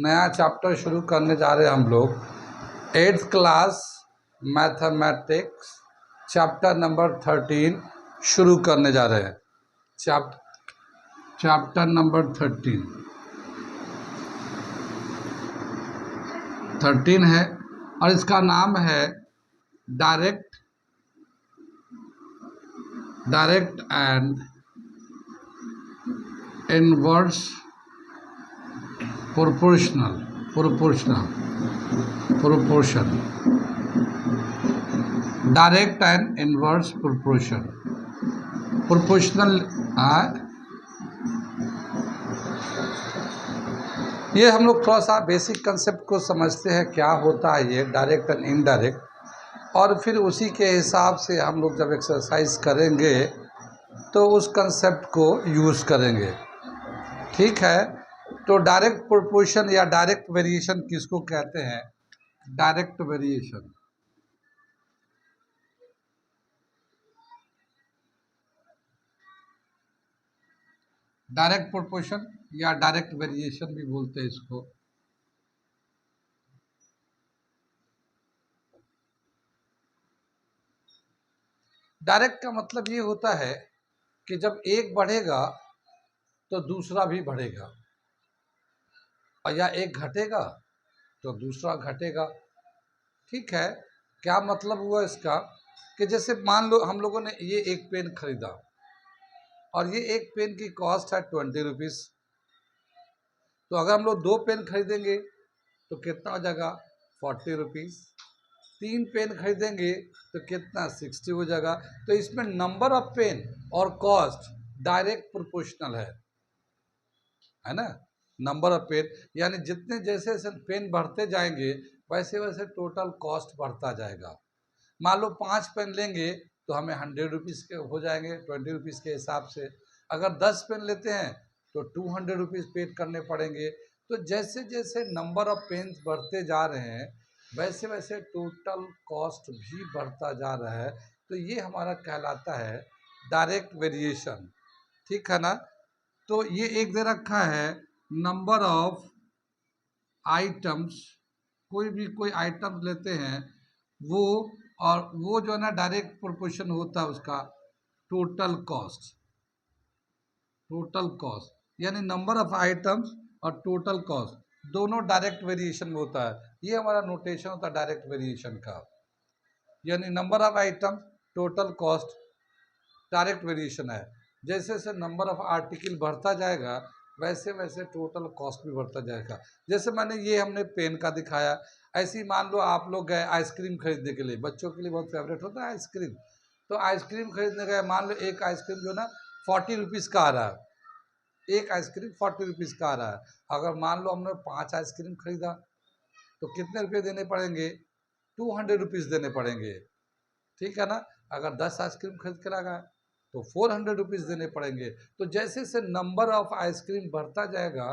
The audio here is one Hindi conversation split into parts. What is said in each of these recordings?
नया चैप्टर शुरू करने जा रहे हैं हम लोग। 8th class mathematics chapter number 13 शुरू करने जा रहे हैं। चैप्टर नंबर 13 है और इसका नाम है direct and inverse proportion. Direct and inverse proportional. ये हम लोग थोड़ा सा बेसिक कंसेप्ट को समझते हैं, क्या होता है ये डायरेक्ट एंड इनडायरेक्ट, और फिर उसी के हिसाब से हम लोग जब एक्सरसाइज करेंगे तो उस कंसेप्ट को यूज़ करेंगे। ठीक है, तो डायरेक्ट प्रोपोर्शन या डायरेक्ट वेरिएशन किसको कहते हैं? Direct variation. डायरेक्ट प्रोपोर्शन या डायरेक्ट वेरिएशन भी बोलते हैं इसको। डायरेक्ट का मतलब ये होता है कि जब एक बढ़ेगा तो दूसरा भी बढ़ेगा, और या एक घटेगा तो दूसरा घटेगा। ठीक है, क्या मतलब हुआ इसका कि जैसे मान लो हम लोगों ने ये एक पेन खरीदा और ये एक पेन की कॉस्ट है 20 रुपीज़। तो अगर हम लोग 2 पेन खरीदेंगे तो कितना हो जाएगा? 40 रुपीज़। 3 पेन खरीदेंगे तो कितना? 60 हो जाएगा। तो इसमें नंबर ऑफ पेन और कॉस्ट डायरेक्ट प्रोपोर्शनल है ना। नंबर ऑफ पेन यानी जितने जैसे जैसे पेन बढ़ते जाएंगे वैसे वैसे टोटल कॉस्ट बढ़ता जाएगा। मान लो 5 पेन लेंगे तो हमें 100 रुपीज़ के हो जाएंगे 20 रुपीज़ के हिसाब से। अगर 10 पेन लेते हैं तो 200 रुपीज़ पे करने पड़ेंगे। तो जैसे जैसे नंबर ऑफ पेन बढ़ते जा रहे हैं वैसे वैसे टोटल कॉस्ट भी बढ़ता जा रहा है। तो ये हमारा कहलाता है डायरेक्ट वेरिएशन। ठीक है ना। तो ये एक दे रखा है नंबर ऑफ आइटम्स। कोई आइटम्स लेते हैं वो, और वो जो है ना डायरेक्ट प्रोपोर्शन होता है उसका टोटल कॉस्ट यानी नंबर ऑफ आइटम्स और टोटल कॉस्ट दोनों डायरेक्ट वेरिएशन में होता है। ये हमारा नोटेशन होता है डायरेक्ट वेरिएशन का, यानी number of items total cost direct variation है। जैसे जैसे नंबर ऑफ आर्टिकल बढ़ता जाएगा वैसे वैसे टोटल कॉस्ट भी बढ़ता जाएगा। जैसे मैंने ये हमने पेन का दिखाया, ऐसे ही मान लो आप लोग गए आइसक्रीम खरीदने के लिए, बच्चों के लिए बहुत फेवरेट होता है आइसक्रीम। तो आइसक्रीम खरीदने गए, मान लो एक आइसक्रीम जो ना 40 रुपीज़ का आ रहा है, एक आइसक्रीम 40 रुपीज़ का आ रहा है। अगर मान लो हमने 5 आइसक्रीम खरीदा तो कितने रुपये देने पड़ेंगे? 200 रुपीज़ देने पड़ेंगे। ठीक है ना। अगर 10 आइसक्रीम खरीद कर आ गए तो 400 रुपीज़ देने पड़ेंगे। तो जैसे जैसे नंबर ऑफ आइसक्रीम बढ़ता जाएगा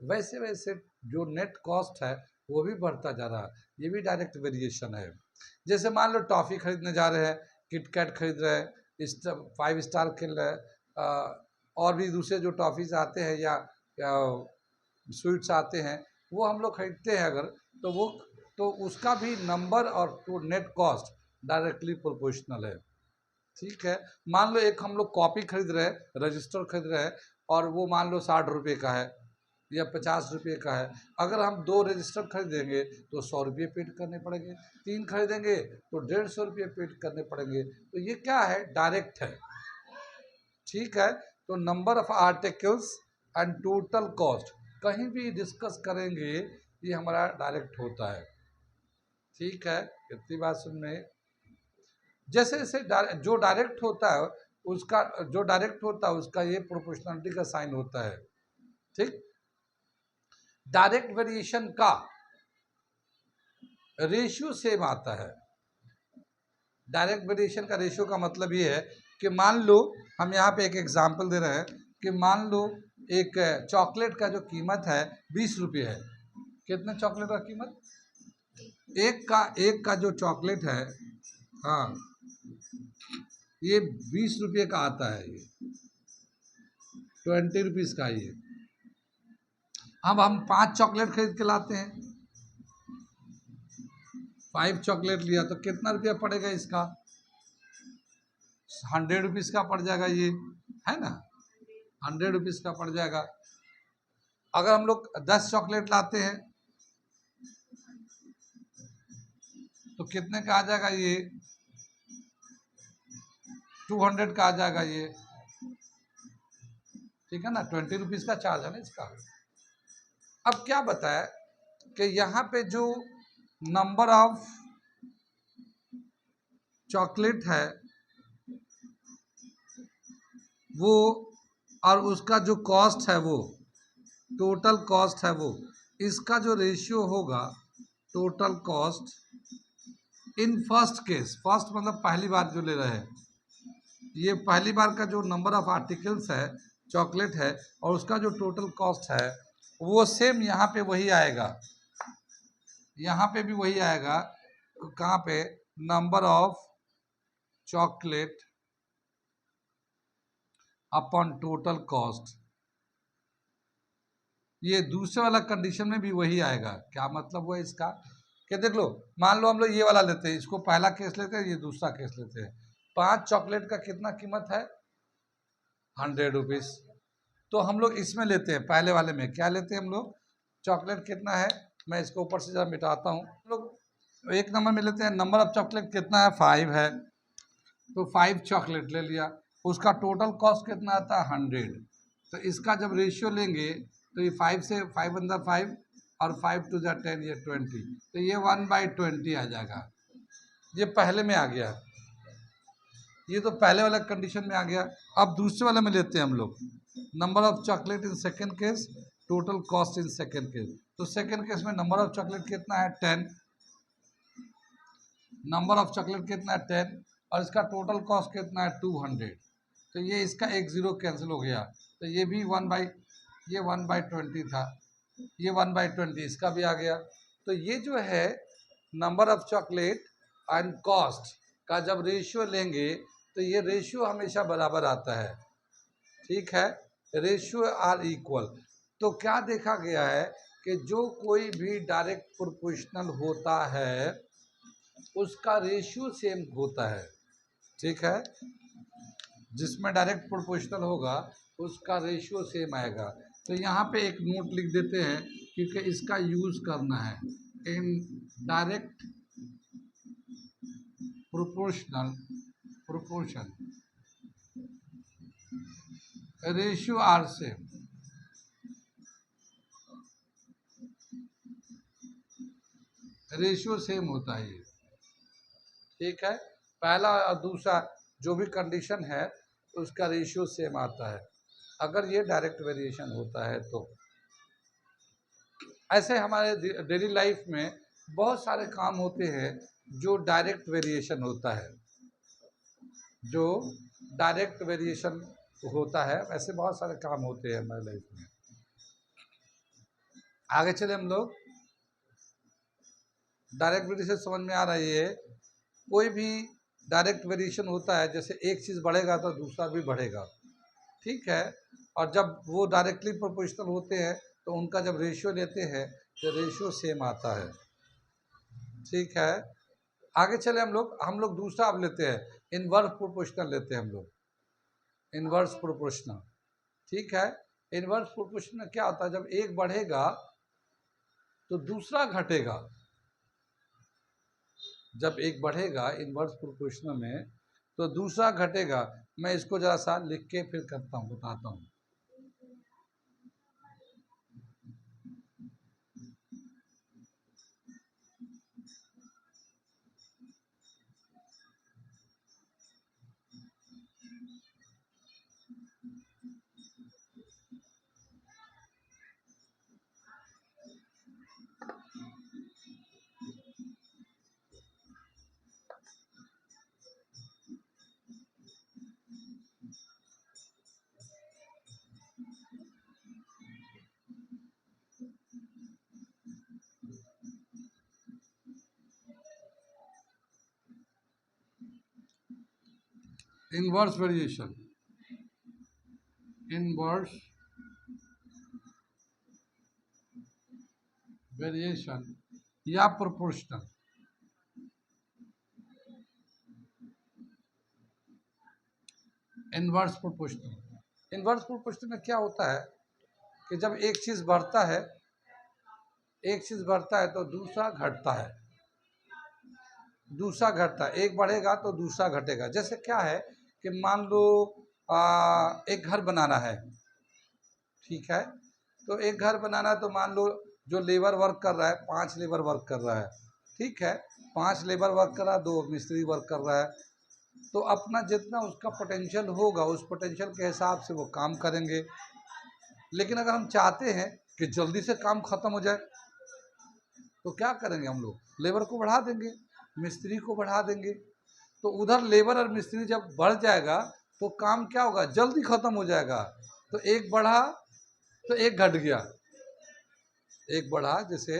वैसे वैसे जो नेट कॉस्ट है वो भी बढ़ता जा रहा है। ये भी डायरेक्ट वेरिएशन है। जैसे मान लो टॉफ़ी खरीदने जा रहे हैं, किटकैट खरीद रहे हैं, 5 स्टार खेल रहे हैं, और भी दूसरे जो टॉफ़ीज़ आते हैं या स्वीट्स आते हैं वो हम लोग खरीदते हैं अगर, तो उसका भी नंबर और to net cost directly proportional है। ठीक है, मान लो एक हम लोग कॉपी खरीद रहे हैं, रजिस्टर खरीद रहे हैं, और वो मान लो 60 रुपये का है या 50 रुपये का है। अगर हम 2 रजिस्टर खरीदेंगे तो 100 रुपये पेड करने पड़ेंगे, 3 खरीदेंगे तो 150 रुपये पेड करने पड़ेंगे। तो ये क्या है? डायरेक्ट है। ठीक है, तो number of articles and total cost कहीं भी डिस्कस करेंगे ये हमारा डायरेक्ट होता है। ठीक है, इतनी बात सुन में। जैसे जैसे जो डायरेक्ट होता है उसका ये प्रोपोर्शनलिटी का साइन होता है। ठीक, डायरेक्ट वेरिएशन का रेशियो सेम आता है। डायरेक्ट वेरिएशन का रेशियो का मतलब ये है कि मान लो हम यहाँ पे एक एग्जांपल दे रहे हैं कि मान लो एक चॉकलेट का जो कीमत है 20 रुपये है। कितने चॉकलेट का कीमत? एक का जो चॉकलेट है, हाँ, ये 20 रुपये का आता है, ये 20 रुपीज़ का ये। अब हम 5 चॉकलेट खरीद के लाते हैं, 5 चॉकलेट लिया तो कितना रुपया पड़ेगा इसका? 100 रुपीज़ का पड़ जाएगा, ये है ना, 100 रुपीज़ का पड़ जाएगा। अगर हम लोग 10 चॉकलेट लाते हैं तो कितने का आ जाएगा? ये 200 का आ जाएगा ये, ठीक है ना, 20 रुपीज़ का चार्ज है ना इसका। अब क्या बताया कि यहाँ पे जो नंबर ऑफ चॉकलेट है वो, और उसका जो कॉस्ट है वो, टोटल कॉस्ट है वो, इसका जो रेशियो होगा, total cost in first case, first मतलब पहली बार जो ले रहे हैं, ये पहली बार का जो नंबर ऑफ आर्टिकल्स है, चॉकलेट है, और उसका जो टोटल कॉस्ट है वो सेम यहाँ पे वही आएगा, यहाँ पे भी वही आएगा। कहाँ पे? Number of chocolate upon total cost, ये दूसरे वाला कंडीशन में भी वही आएगा। क्या मतलब हुआ इसका? कि देख लो, मान लो हम लोग ये वाला लेते हैं, इसको पहला केस लेते हैं, ये दूसरा केस लेते हैं। 5 चॉकलेट का कितना कीमत है? 100 रुपीज़। तो हम लोग इसमें लेते हैं, पहले वाले में क्या लेते हैं हम लोग? चॉकलेट कितना है, मैं इसको ऊपर से जरा मिटाता हूँ। हम लोग 1 नंबर में लेते हैं, नंबर ऑफ चॉकलेट कितना है? 5 है, तो 5 चॉकलेट ले लिया, उसका टोटल कॉस्ट कितना आता है? 100। तो इसका जब रेशियो लेंगे तो ये 5 से 5 अंदर 5 और 5 टू जा 10, ये 20, तो ये 1/20 आ जाएगा। ये पहले में आ गया, ये तो पहले वाला कंडीशन में आ गया। अब दूसरे वाले में लेते हैं हम लोग, number of chocolate in second case, total cost in second case. तो सेकेंड केस में नंबर ऑफ चॉकलेट कितना है? 10, नंबर ऑफ चॉकलेट कितना है? 10, और इसका टोटल कॉस्ट कितना है? 200। तो ये इसका एक जीरो कैंसिल हो गया, तो ये भी 1/20 था, ये 1/20 इसका भी आ गया। तो ये जो है number of chocolate and cost का जब रेशियो लेंगे तो ये रेशियो हमेशा बराबर आता है, ठीक है, रेशियो आर इक्वल। तो क्या देखा गया है कि जो कोई भी डायरेक्ट प्रोपोर्शनल होता है उसका रेशियो सेम होता है, ठीक है, जिसमें डायरेक्ट प्रोपोर्शनल होगा उसका रेशियो सेम आएगा। तो यहाँ पे एक नोट लिख देते हैं क्योंकि इसका यूज़ करना है, in direct proportional proportion ratio are same, ratio same होता है ये, ठीक है, पहला और दूसरा जो भी कंडीशन है उसका रेशियो सेम आता है अगर ये डायरेक्ट वेरिएशन होता है तो। ऐसे हमारे डेली लाइफ में बहुत सारे काम होते हैं जो डायरेक्ट वेरिएशन होता है, जो डायरेक्ट वेरिएशन होता है, ऐसे बहुत सारे काम होते हैं हमारे लाइफ में। आगे चले हम लोग, डायरेक्ट वेरिएशन समझ में आ रही है? कोई भी डायरेक्ट वेरिएशन होता है, जैसे एक चीज़ बढ़ेगा तो दूसरा भी बढ़ेगा, ठीक है, और जब वो डायरेक्टली प्रोपोर्शनल होते हैं तो उनका जब रेशियो लेते हैं तो रेशियो सेम आता है, ठीक है। आगे चले हम लोग दूसरा अब लेते हैं, इनवर्स प्रोपोर्शनल लेते हैं हम लोग, इनवर्स प्रोपोर्शनल, ठीक है। इनवर्स प्रोपोर्शनल में क्या होता है? जब एक बढ़ेगा तो दूसरा घटेगा, जब एक बढ़ेगा इनवर्स प्रोपोर्शनल में तो दूसरा घटेगा। मैं इसको जरा सा लिख के फिर करता हूँ, बताता हूँ। इनवर्स वेरिएशन, इनवर्स वेरिएशन या proportional. Inverse proportional, inverse proportional में क्या होता है कि जब एक चीज़ बढ़ता है, एक चीज़ बढ़ता है तो दूसरा घटता है, दूसरा घटता है, एक बढ़ेगा तो दूसरा घटेगा। जैसे क्या है कि मान लो एक घर बनाना है, ठीक है, तो एक घर बनाना है तो मान लो जो लेबर वर्क कर रहा है, 5 लेबर वर्क कर रहा है, ठीक है, 5 लेबर वर्क कर रहा है, 2 मिस्त्री वर्क कर रहा है, तो अपना जितना उसका पोटेंशियल होगा उस पोटेंशियल के हिसाब से वो काम करेंगे। लेकिन अगर हम चाहते हैं कि जल्दी से काम खत्म हो जाए तो क्या करेंगे, हम लोग लेबर को बढ़ा देंगे, मिस्त्री को बढ़ा देंगे। तो उधर लेबर और मिस्त्री जब बढ़ जाएगा तो काम क्या होगा, जल्दी खत्म हो जाएगा। तो एक बढ़ा तो एक घट गया, एक बढ़ा जैसे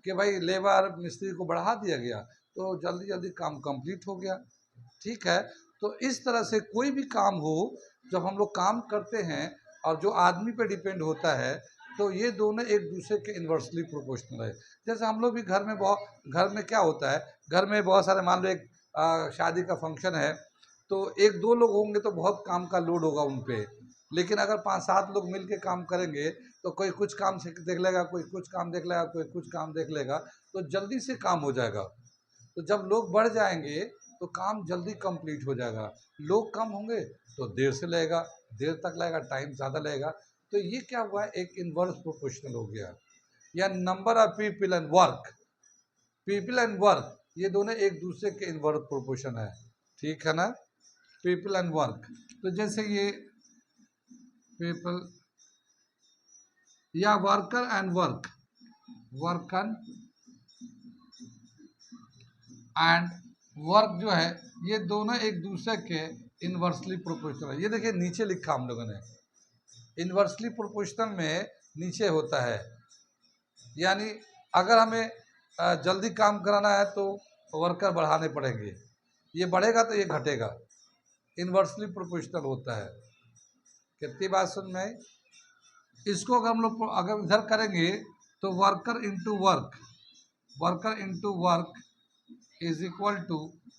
कि भाई लेबर मिस्त्री को बढ़ा दिया गया तो जल्दी जल्दी काम कंप्लीट हो गया, ठीक है। तो इस तरह से कोई भी काम हो, जब हम लोग काम करते हैं और जो आदमी पे डिपेंड होता है तो ये दोनों एक दूसरे के इन्वर्सली प्रोपोर्शनल है। जैसे हम लोग भी घर में घर में क्या होता है, घर में बहुत सारे, मान लो एक शादी का फंक्शन है तो एक दो लोग होंगे तो बहुत काम का लोड होगा उन पे। लेकिन अगर 5-7 लोग मिल के काम करेंगे तो कोई कुछ काम से देख लेगा, कोई कुछ काम देख लेगा, कोई कुछ काम देख लेगा, तो जल्दी से काम हो जाएगा। तो जब लोग बढ़ जाएंगे तो काम जल्दी कंप्लीट हो जाएगा। लोग कम होंगे तो देर से लगेगा, देर तक लगेगा, टाइम ज़्यादा लगेगा। तो ये क्या हुआ, एक इनवर्स प्रोपोर्शनल हो गया। या number of people and work, people and work ये दोनों एक दूसरे के इनवर्स प्रोपोर्शन है, ठीक है ना, पीपल एंड वर्क। तो जैसे ये पीपल या worker and work, worker and work जो है ये दोनों एक दूसरे के इनवर्सली प्रोपोर्शनल है। ये देखिए नीचे लिखा हम लोगों ने, इनवर्सली प्रोपोर्शनल में नीचे होता है, यानी अगर हमें जल्दी काम कराना है तो वर्कर बढ़ाने पड़ेंगे, ये बढ़ेगा तो ये घटेगा, इनवर्सली प्रोपोर्शनल होता है। कितनी बात समझ में आई? इसको अगर हम लोग अगर इधर करेंगे तो worker into work, worker into work is equal to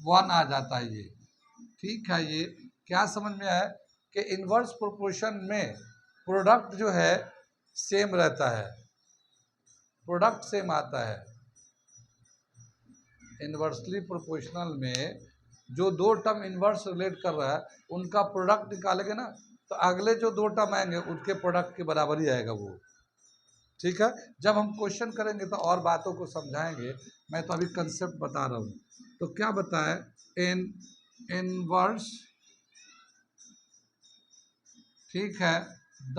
1 आ जाता है ये, ठीक है। ये क्या समझ में आया कि इनवर्स प्रोपोर्शन में प्रोडक्ट जो है सेम रहता है, प्रोडक्ट सेम आता है। इनवर्सली प्रोपोर्शनल में जो दो टर्म इनवर्स रिलेट कर रहा है उनका प्रोडक्ट निकालेंगे ना तो अगले जो दो टर्म आएंगे उनके प्रोडक्ट के बराबर ही आएगा वो, ठीक है। जब हम क्वेश्चन करेंगे तो और बातों को समझाएंगे, मैं तो अभी कंसेप्ट बता रहा हूँ। तो क्या बताए, इन इनवर्स, ठीक है, द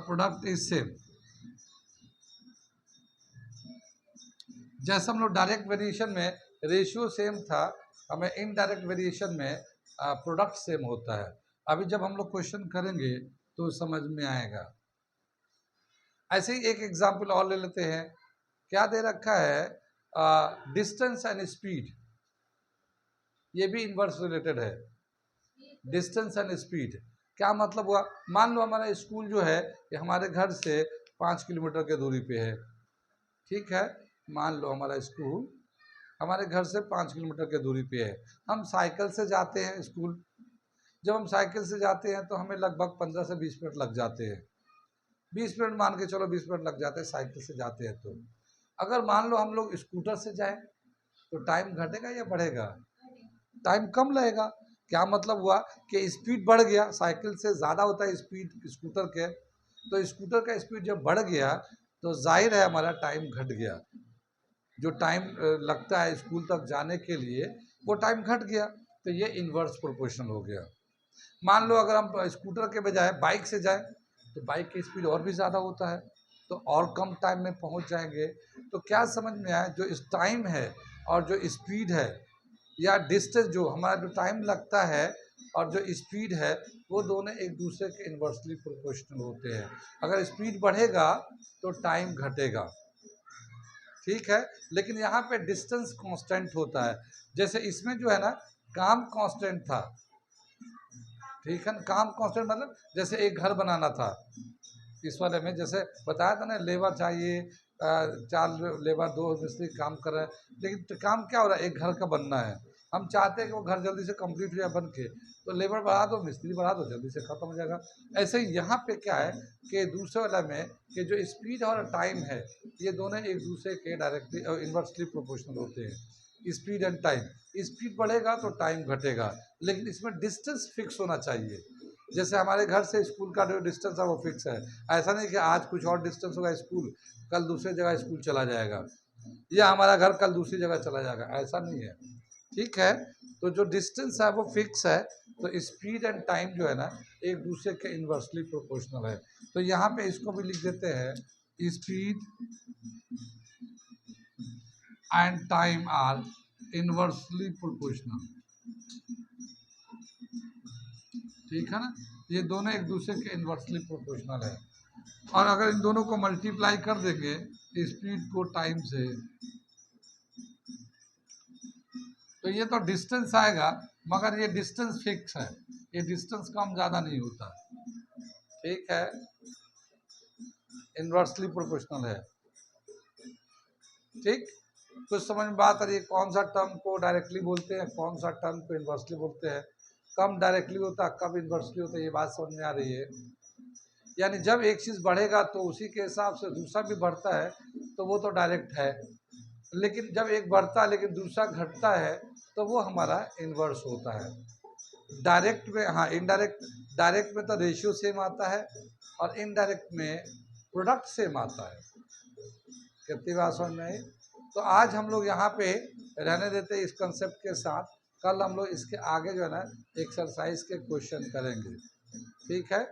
प्रोडक्ट इज सेम। जैसे हम लोग डायरेक्ट वेरिएशन में रेशियो सेम था, हमें इनडायरेक्ट वेरिएशन में प्रोडक्ट सेम होता है। अभी जब हम लोग क्वेश्चन करेंगे तो समझ में आएगा। ऐसे ही एक एग्जाम्पल और ले लेते हैं। क्या दे रखा है, डिस्टेंस एंड स्पीड, ये भी इनवर्स रिलेटेड है। डिस्टेंस एंड स्पीड क्या मतलब हुआ, मान लो हमारा स्कूल जो है ये हमारे घर से 5 किलोमीटर के दूरी पे है, ठीक है। मान लो हमारा स्कूल हमारे घर से 5 किलोमीटर के दूरी पे है, हम साइकिल से जाते हैं स्कूल। जब हम साइकिल से जाते हैं तो हमें लगभग 15 से 20 मिनट लग जाते हैं, 20 मिनट मान के चलो, 20 मिनट लग जाते हैं साइकिल से जाते हैं। तो अगर मान लो हम लोग स्कूटर से जाएं तो टाइम घटेगा या बढ़ेगा, टाइम कम लगेगा। क्या मतलब हुआ कि स्पीड बढ़ गया, साइकिल से ज़्यादा होता है स्पीड स्कूटर के, तो स्कूटर का स्पीड जब बढ़ गया तो जाहिर है हमारा टाइम घट गया, जो टाइम लगता है स्कूल तक जाने के लिए वो टाइम घट गया। तो ये इन्वर्स प्रोपोर्शनल हो गया। मान लो अगर हम स्कूटर के बजाय बाइक से जाएं तो बाइक की स्पीड और भी ज़्यादा होता है तो और कम टाइम में पहुंच जाएंगे। तो क्या समझ में आया, जो इस टाइम है और जो स्पीड है या डिस्टेंस, जो हमारा जो टाइम लगता है और जो स्पीड है, वो दोनों एक दूसरे के इन्वर्सली प्रोपोर्शनल होते हैं। अगर स्पीड बढ़ेगा तो टाइम घटेगा, ठीक है। लेकिन यहाँ पे डिस्टेंस कांस्टेंट होता है। जैसे इसमें जो है ना काम कांस्टेंट था, ठीक है ना, काम कांस्टेंट मतलब जैसे एक घर बनाना था इस वाले में जैसे बताया था ना, लेबर चाहिए, 4 लेबर 2 मिस्त्री काम कर रहे हैं, लेकिन तो काम क्या हो रहा है, एक घर का बनना है, हम चाहते हैं कि वो घर जल्दी से कंप्लीट हो जाए बन के, तो लेबर बढ़ा दो, मिस्त्री बढ़ा दो, जल्दी से खत्म हो जाएगा। ऐसे ही यहाँ पे क्या है कि दूसरे वाला में कि जो स्पीड और टाइम है, ये दोनों एक दूसरे के डायरेक्टली और इन्वर्सली प्रोपोर्शनल होते हैं। स्पीड एंड टाइम, स्पीड बढ़ेगा तो टाइम घटेगा, लेकिन इसमें डिस्टेंस फिक्स होना चाहिए। जैसे हमारे घर से स्कूल का जो डिस्टेंस है वो फिक्स है, ऐसा नहीं कि आज कुछ और डिस्टेंस होगा स्कूल, कल दूसरी जगह स्कूल चला जाएगा, या हमारा घर कल दूसरी जगह चला जाएगा, ऐसा नहीं है। ठीक है, तो जो डिस्टेंस है वो फिक्स है, तो स्पीड एंड टाइम जो है ना एक दूसरे के इन्वर्सली प्रोपोर्शनल है। तो यहाँ पे इसको भी लिख देते हैं, speed and time are inversely proportional. ठीक है ना, ये दोनों एक दूसरे के इन्वर्सली प्रोपोर्शनल है। और अगर इन दोनों को मल्टीप्लाई कर देंगे स्पीड को टाइम से, तो ये तो डिस्टेंस आएगा, मगर ये डिस्टेंस फिक्स है, ये डिस्टेंस कम ज़्यादा नहीं होता। ठीक है, इन्वर्सली प्रोपोर्शनल है। ठीक, कुछ समझ में बात आ रही है, कौन सा टर्म को डायरेक्टली बोलते हैं, कौन सा टर्म को इन्वर्सली बोलते हैं, कब डायरेक्टली होता है, कब इन्वर्सली होता है, ये बात समझ में आ रही है। यानी जब एक चीज़ बढ़ेगा तो उसी के हिसाब से दूसरा भी बढ़ता है, तो वो तो डायरेक्ट है, लेकिन जब एक बढ़ता है लेकिन दूसरा घटता है तो वो हमारा इन्वर्स होता है। डायरेक्ट में, हाँ इनडायरेक्ट, डायरेक्ट में तो रेशियो सेम आता है, और इनडायरेक्ट में प्रोडक्ट सेम आता है। कितनी बात समझ में आई? तो आज हम लोग यहाँ पे रहने देते हैं इस कंसेप्ट के साथ, कल हम लोग इसके आगे जो है ना एक्सरसाइज के क्वेश्चन करेंगे। ठीक है।